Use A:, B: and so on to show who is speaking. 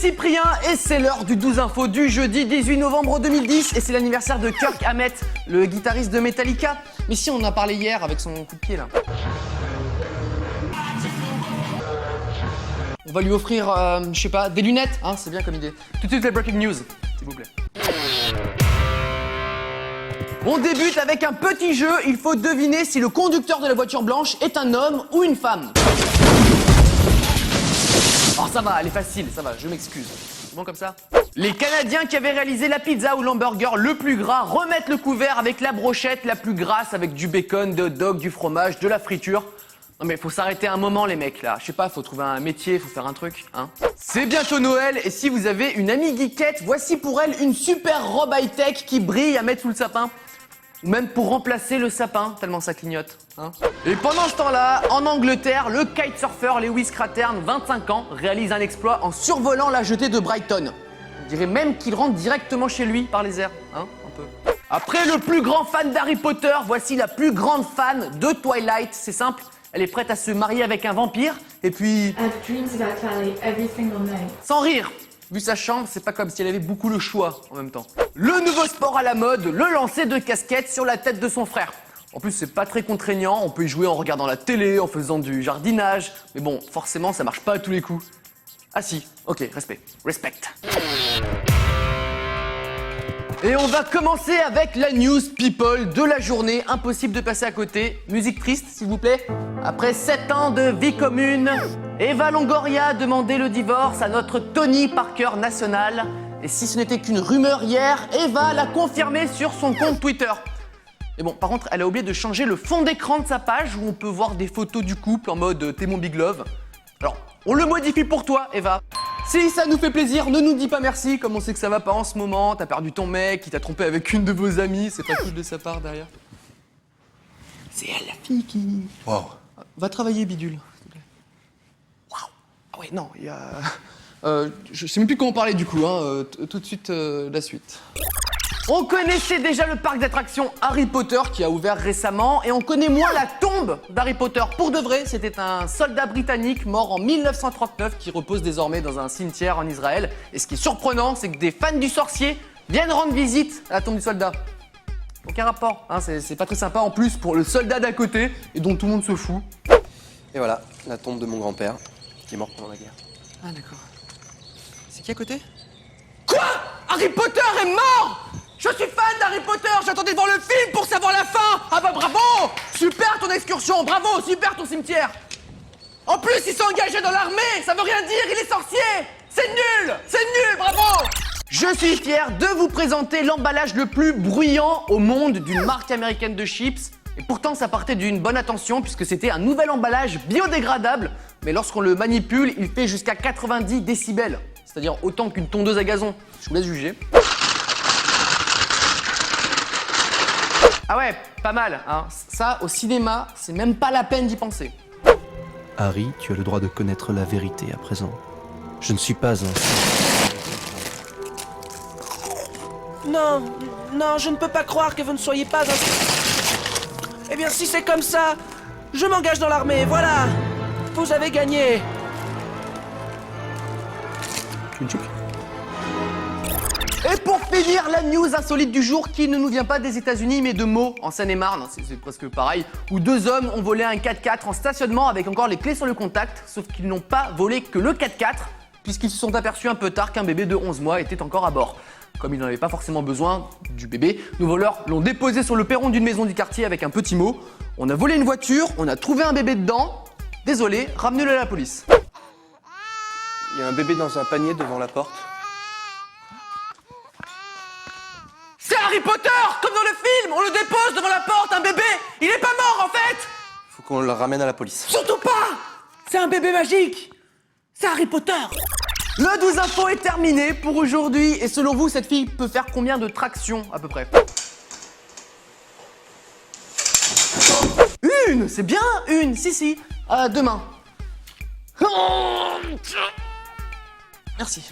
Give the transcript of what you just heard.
A: Cyprien et c'est l'heure du 12 info du jeudi 18 novembre 2010 et c'est l'anniversaire de Kirk Hammett, le guitariste de Metallica. Mais si, on en a parlé hier avec son coup de pied là. On va lui offrir, je sais pas, des lunettes, hein, c'est bien comme idée. Tout de suite les breaking news, s'il vous plaît. On débute avec un petit jeu, il faut deviner si le conducteur de la voiture blanche est un homme ou une femme. Oh ça va, elle est facile, ça va, je m'excuse. C'est bon comme ça? Les Canadiens qui avaient réalisé la pizza ou l'hamburger le plus gras remettent le couvert avec la brochette la plus grasse avec du bacon, des hot dogs, du fromage, de la friture. Non mais faut s'arrêter un moment les mecs là, je sais pas, faut trouver un métier, faut faire un truc, hein. C'est bientôt Noël et si vous avez une amie geekette, voici pour elle une super robe high-tech qui brille à mettre sous le sapin. Ou même pour remplacer le sapin, tellement ça clignote, hein. Et pendant ce temps-là, en Angleterre, le kitesurfer Lewis Crathern, 25 ans, réalise un exploit en survolant la jetée de Brighton. On dirait même qu'il rentre directement chez lui par les airs, hein, un peu. Après le plus grand fan d'Harry Potter, voici la plus grande fan de Twilight, c'est simple. Elle est prête à se marier avec un vampire, et puis...
B: I have dreams about Twilight every single night.
A: Sans rire. Vu sa chambre, c'est pas comme si elle avait beaucoup le choix en même temps. Le nouveau sport à la mode, le lancer de casquette sur la tête de son frère. En plus, c'est pas très contraignant, on peut y jouer en regardant la télé, en faisant du jardinage. Mais bon, forcément, ça marche pas à tous les coups. Ah si, ok, respect. Et on va commencer avec la news people de la journée. Impossible de passer à côté. Musique triste, s'il vous plaît. Après 7 ans de vie commune, Eva Longoria demandait le divorce à notre Tony Parker national. Et si ce n'était qu'une rumeur hier, Eva l'a confirmé sur son compte Twitter. Mais bon, par contre, elle a oublié de changer le fond d'écran de sa page où on peut voir des photos du couple en mode t'es mon big love. Alors, on le modifie pour toi, Eva. Si ça nous fait plaisir, ne nous dis pas merci, comme on sait que ça va pas en ce moment, t'as perdu ton mec, il t'a trompé avec une de vos amies, c'est pas cool de sa part derrière. C'est elle la fille qui...
C: Wow.
A: Va travailler, bidule, s'il te plaît. Waouh. Ah ouais, non, il y a... je sais même plus comment parler du coup, hein, tout de suite la suite. On connaissait déjà le parc d'attractions Harry Potter qui a ouvert récemment et on connaît moins la tombe d'Harry Potter. Pour de vrai, c'était un soldat britannique mort en 1939 qui repose désormais dans un cimetière en Israël. Et ce qui est surprenant, c'est que des fans du sorcier viennent rendre visite à la tombe du soldat. Aucun rapport, hein, c'est pas très sympa en plus pour le soldat d'à côté et dont tout le monde se fout.
C: Et voilà, la tombe de mon grand-père, qui est mort pendant la guerre.
A: Ah d'accord. C'est qui à côté? Quoi? Harry Potter est mort? Je suis fan d'Harry Potter, j'attendais de voir le film pour savoir la fin. Ah bah bravo! Super ton excursion, bravo, super ton cimetière. En plus, il s'est engagé dans l'armée, ça veut rien dire, il est sorcier. C'est nul, bravo! Je suis fier de vous présenter l'emballage le plus bruyant au monde d'une marque américaine de chips. Et pourtant, ça partait d'une bonne intention puisque c'était un nouvel emballage biodégradable. Mais lorsqu'on le manipule, il fait jusqu'à 90 décibels. C'est-à-dire autant qu'une tondeuse à gazon. Je vous laisse juger. Ah ouais, pas mal, hein. Ça, au cinéma, c'est même pas la peine d'y penser.
D: Harry, tu as le droit de connaître la vérité à présent. Je ne suis pas un...
E: Non, non, je ne peux pas croire que vous ne soyez pas un... Eh bien, si c'est comme ça, je m'engage dans l'armée, voilà. Vous avez gagné.
A: Et pour finir, la news insolite du jour qui ne nous vient pas des États-Unis mais de Meaux, en Seine-et-Marne, c'est presque pareil, où 2 hommes ont volé un 4x4 en stationnement avec encore les clés sur le contact, sauf qu'ils n'ont pas volé que le 4x4, puisqu'ils se sont aperçus un peu tard qu'un bébé de 11 mois était encore à bord. Comme ils n'en avaient pas forcément besoin du bébé, nos voleurs l'ont déposé sur le perron d'une maison du quartier avec un petit mot. On a volé une voiture, on a trouvé un bébé dedans, désolé, ramenez-le à la police.
C: Il y a un bébé dans un panier devant la porte.
A: C'est Harry Potter, comme dans le film, on le dépose devant la porte, un bébé, il est pas mort en fait.
C: Faut qu'on le ramène à la police.
A: Surtout pas. C'est un bébé magique. C'est Harry Potter. Le 12 info est terminé pour aujourd'hui. Et selon vous, cette fille peut faire combien de tractions à peu près? Une. C'est bien une. Si. Demain. Merci.